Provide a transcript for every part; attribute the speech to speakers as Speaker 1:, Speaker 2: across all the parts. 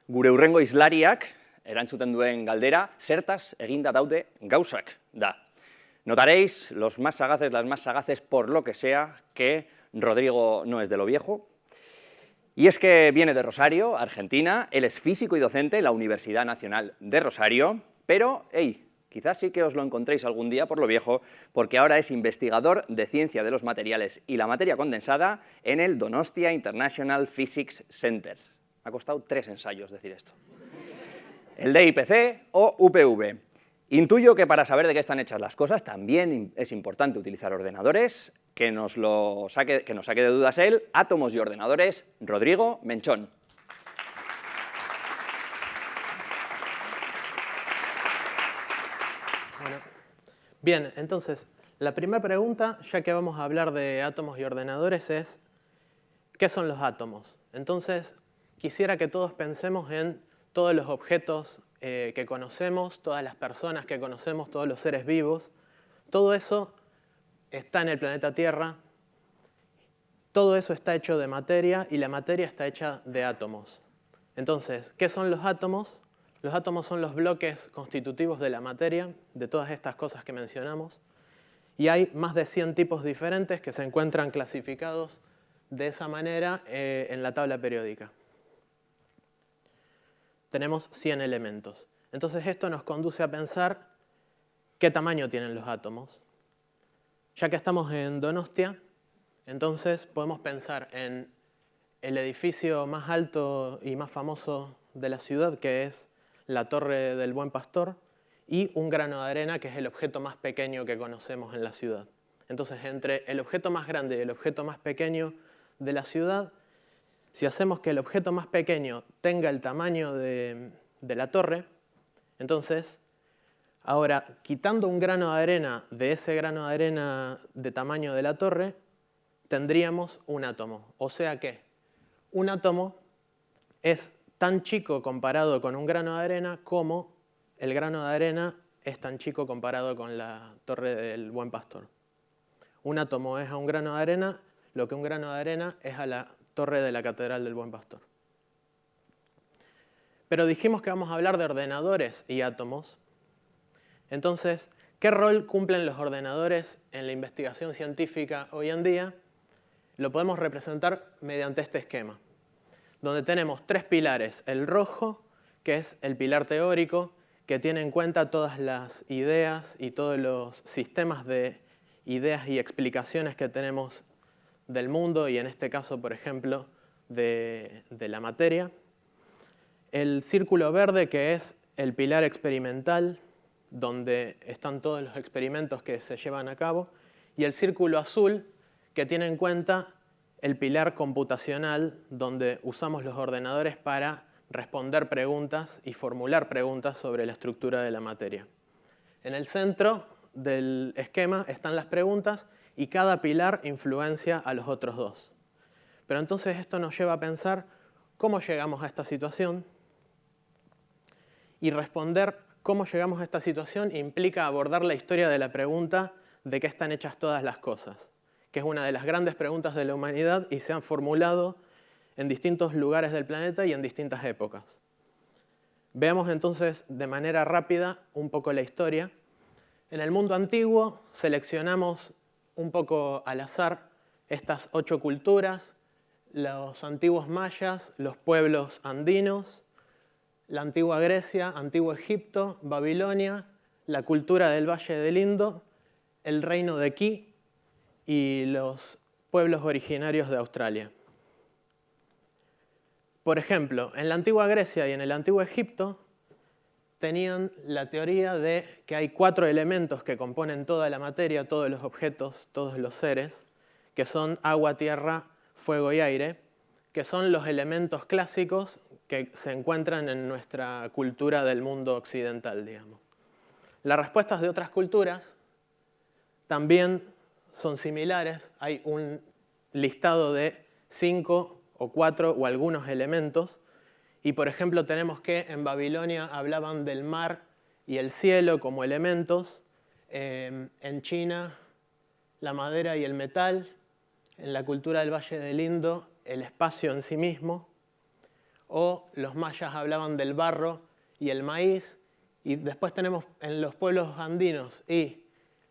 Speaker 1: Gure hurrengo hizlariak erantzuten duen galdera, zertaz eginda daude gauzak da. Notaréis, los más sagaces, las más sagaces, por lo que sea, que Rodrigo no es de lo viejo. Y es que viene de Rosario, Argentina, él es físico y docente en la Universidad Nacional de Rosario, pero, hey, quizás sí que os lo encontréis algún día por lo viejo, porque ahora es investigador de ciencia de los materiales y la materia condensada en el Donostia International Physics Center. Me ha costado 3 ensayos decir esto. El DIPC o UPV. Intuyo que para saber de qué están hechas las cosas también es importante utilizar ordenadores. Que nos saque de dudas él. Átomos y ordenadores, Rodrigo Menchón.
Speaker 2: Bueno, bien, entonces, la primera pregunta, ya que vamos a hablar de átomos y ordenadores, es ¿qué son los átomos? Entonces, quisiera que todos pensemos en todos los objetos que conocemos, todas las personas que conocemos, todos los seres vivos. Todo eso está en el planeta Tierra. Todo eso está hecho de materia y la materia está hecha de átomos. Entonces, ¿qué son los átomos? Los átomos son los bloques constitutivos de la materia, de todas estas cosas que mencionamos. Y hay más de 100 tipos diferentes que se encuentran clasificados de esa manera en la tabla periódica. Tenemos 100 elementos. Entonces esto nos conduce a pensar qué tamaño tienen los átomos. Ya que estamos en Donostia, entonces podemos pensar en el edificio más alto y más famoso de la ciudad, que es la Torre del Buen Pastor, y un grano de arena, que es el objeto más pequeño que conocemos en la ciudad. Entonces, entre el objeto más grande y el objeto más pequeño de la ciudad, si hacemos que el objeto más pequeño tenga el tamaño de la torre, entonces, ahora, quitando un grano de arena de ese grano de arena de tamaño de la torre, tendríamos un átomo. O sea que un átomo es tan chico comparado con un grano de arena como el grano de arena es tan chico comparado con la Torre del Buen Pastor. Un átomo es a un grano de arena lo que un grano de arena es a la torre de la Catedral del Buen Pastor. Pero dijimos que vamos a hablar de ordenadores y átomos. Entonces, ¿qué rol cumplen los ordenadores en la investigación científica hoy en día? Lo podemos representar mediante este esquema, donde tenemos 3 pilares. El rojo, que es el pilar teórico, que tiene en cuenta todas las ideas y todos los sistemas de ideas y explicaciones que tenemos del mundo y en este caso, por ejemplo, de la materia. El círculo verde, que es el pilar experimental, donde están todos los experimentos que se llevan a cabo. Y el círculo azul, que tiene en cuenta el pilar computacional, donde usamos los ordenadores para responder preguntas y formular preguntas sobre la estructura de la materia. En el centro del esquema están las preguntas y cada pilar influencia a los otros 2. Pero entonces esto nos lleva a pensar cómo llegamos a esta situación. Y responder cómo llegamos a esta situación implica abordar la historia de la pregunta de qué están hechas todas las cosas, que es una de las grandes preguntas de la humanidad y se han formulado en distintos lugares del planeta y en distintas épocas. Veamos entonces de manera rápida un poco la historia. En el mundo antiguo seleccionamos un poco al azar estas 8 culturas, los antiguos mayas, los pueblos andinos, la antigua Grecia, antiguo Egipto, Babilonia, la cultura del Valle del Indo, el reino de Ki y los pueblos originarios de Australia. Por ejemplo, en la antigua Grecia y en el antiguo Egipto tenían la teoría de que hay 4 elementos que componen toda la materia, todos los objetos, todos los seres, que son agua, tierra, fuego y aire, que son los elementos clásicos que se encuentran en nuestra cultura del mundo occidental, digamos. Las respuestas de otras culturas también son similares. Hay un listado de 5 o 4 o algunos elementos. Y por ejemplo tenemos que en Babilonia hablaban del mar y el cielo como elementos. En China la madera y el metal. En la cultura del Valle del Indo el espacio en sí mismo. o los mayas hablaban del barro y el maíz, y después tenemos en los pueblos andinos y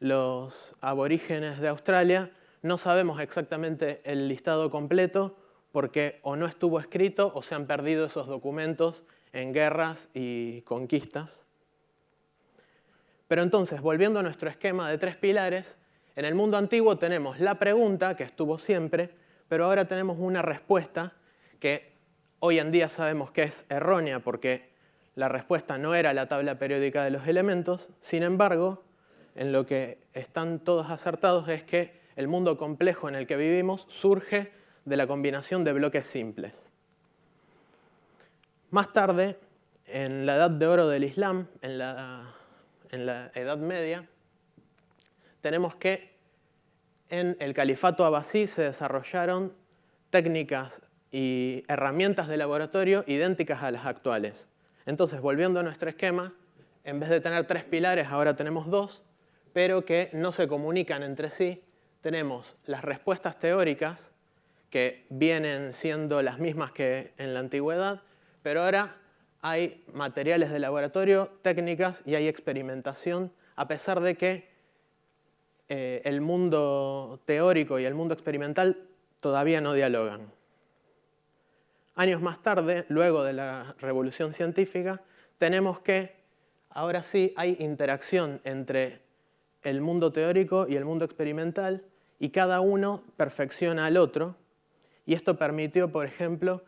Speaker 2: los aborígenes de Australia, no sabemos exactamente el listado completo porque o no estuvo escrito o se han perdido esos documentos en guerras y conquistas. Pero entonces, volviendo a nuestro esquema de 3 pilares, en el mundo antiguo tenemos la pregunta, que estuvo siempre, pero ahora tenemos una respuesta que hoy en día sabemos que es errónea porque la respuesta no era la tabla periódica de los elementos. Sin embargo, en lo que están todos acertados es que el mundo complejo en el que vivimos surge de la combinación de bloques simples. Más tarde, en la Edad de Oro del Islam, en la Edad Media, tenemos que en el Califato Abasí se desarrollaron técnicas y herramientas de laboratorio idénticas a las actuales. Entonces, volviendo a nuestro esquema, en vez de tener 3 pilares, ahora tenemos 2, pero que no se comunican entre sí. Tenemos las respuestas teóricas, que vienen siendo las mismas que en la antigüedad, pero ahora hay materiales de laboratorio, técnicas y hay experimentación, a pesar de que el mundo teórico y el mundo experimental todavía no dialogan. Años más tarde, luego de la revolución científica, tenemos que ahora sí hay interacción entre el mundo teórico y el mundo experimental y cada uno perfecciona al otro. Y esto permitió, por ejemplo,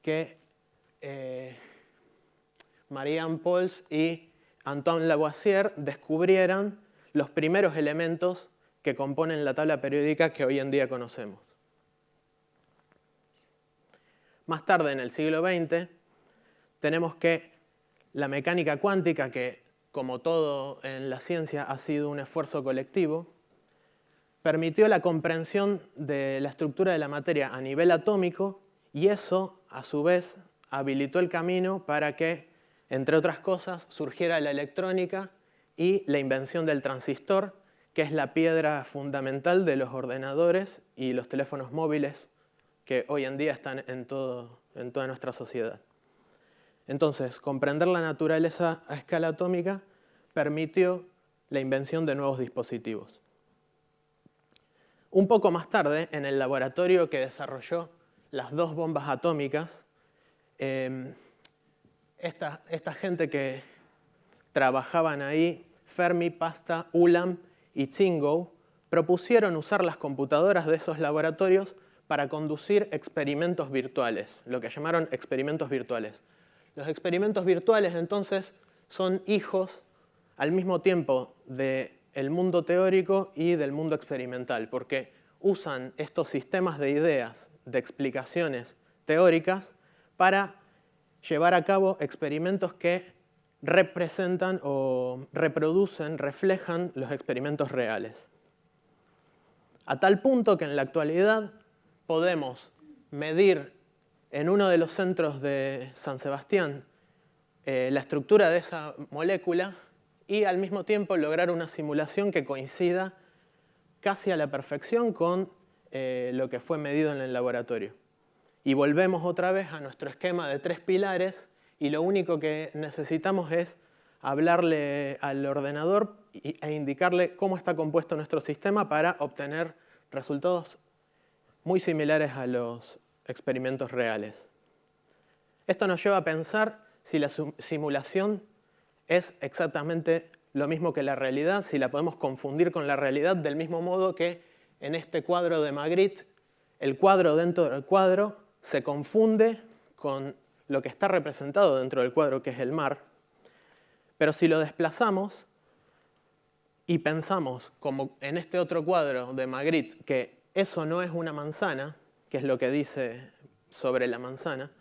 Speaker 2: que Marianne Pons y Antoine Lavoisier descubrieran los primeros elementos que componen la tabla periódica que hoy en día conocemos. Más tarde, en el siglo XX, tenemos que la mecánica cuántica, que como todo en la ciencia ha sido un esfuerzo colectivo, permitió la comprensión de la estructura de la materia a nivel atómico y eso, a su vez, habilitó el camino para que, entre otras cosas, surgiera la electrónica y la invención del transistor, que es la piedra fundamental de los ordenadores y los teléfonos móviles que hoy en día están en toda nuestra sociedad. Entonces, comprender la naturaleza a escala atómica permitió la invención de nuevos dispositivos. Un poco más tarde, en el laboratorio que desarrolló las 2 bombas atómicas, esta gente que trabajaban ahí, Fermi, Pasta, Ulam y Chingo, propusieron usar las computadoras de esos laboratorios para conducir experimentos virtuales, lo que llamaron experimentos virtuales. Los experimentos virtuales, entonces, son hijos al mismo tiempo del mundo teórico y del mundo experimental, porque usan estos sistemas de ideas, de explicaciones teóricas, para llevar a cabo experimentos que representan o reproducen, reflejan los experimentos reales. A tal punto que en la actualidad podemos medir en uno de los centros de San Sebastián la estructura de esa molécula y al mismo tiempo lograr una simulación que coincida casi a la perfección con lo que fue medido en el laboratorio. Y volvemos otra vez a nuestro esquema de 3 pilares y lo único que necesitamos es hablarle al ordenador e indicarle cómo está compuesto nuestro sistema para obtener resultados muy similares a los experimentos reales. Esto nos lleva a pensar si la simulación es exactamente lo mismo que la realidad, si la podemos confundir con la realidad del mismo modo que en este cuadro de Magritte, el cuadro dentro del cuadro se confunde con lo que está representado dentro del cuadro, que es el mar. Pero si lo desplazamos y pensamos, como en este otro cuadro de Magritte, que eso no es una manzana, que es lo que dice sobre la manzana,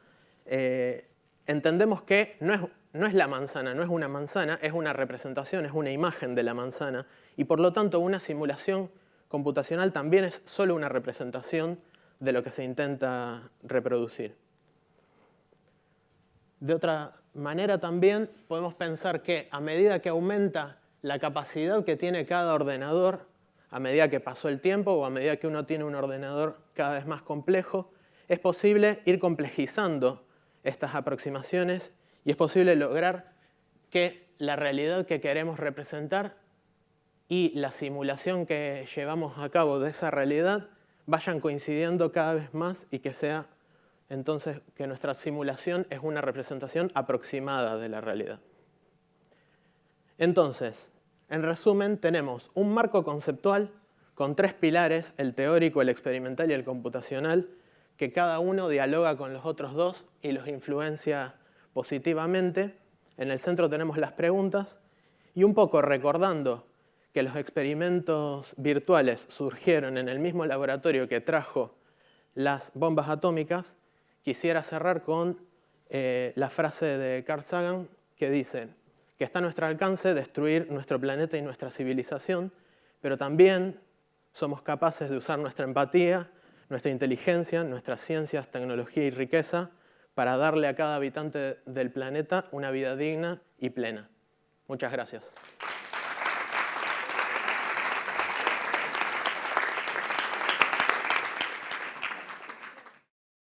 Speaker 2: entendemos que no es la manzana, no es una manzana, es una representación, es una imagen de la manzana, y por lo tanto una simulación computacional también es solo una representación de lo que se intenta reproducir. De otra manera también podemos pensar que a medida que aumenta la capacidad que tiene cada ordenador, a medida que pasó el tiempo o a medida que uno tiene un ordenador cada vez más complejo, es posible ir complejizando estas aproximaciones y es posible lograr que la realidad que queremos representar y la simulación que llevamos a cabo de esa realidad vayan coincidiendo cada vez más y que sea entonces que nuestra simulación es una representación aproximada de la realidad. Entonces, en resumen, tenemos un marco conceptual con 3 pilares, el teórico, el experimental y el computacional, que cada uno dialoga con los otros 2 y los influencia positivamente. En el centro tenemos las preguntas y un poco recordando que los experimentos virtuales surgieron en el mismo laboratorio que trajo las bombas atómicas, quisiera cerrar con la frase de Carl Sagan que dice que está a nuestro alcance destruir nuestro planeta y nuestra civilización, pero también somos capaces de usar nuestra empatía, nuestra inteligencia, nuestras ciencias, tecnología y riqueza para darle a cada habitante del planeta una vida digna y plena. Muchas gracias.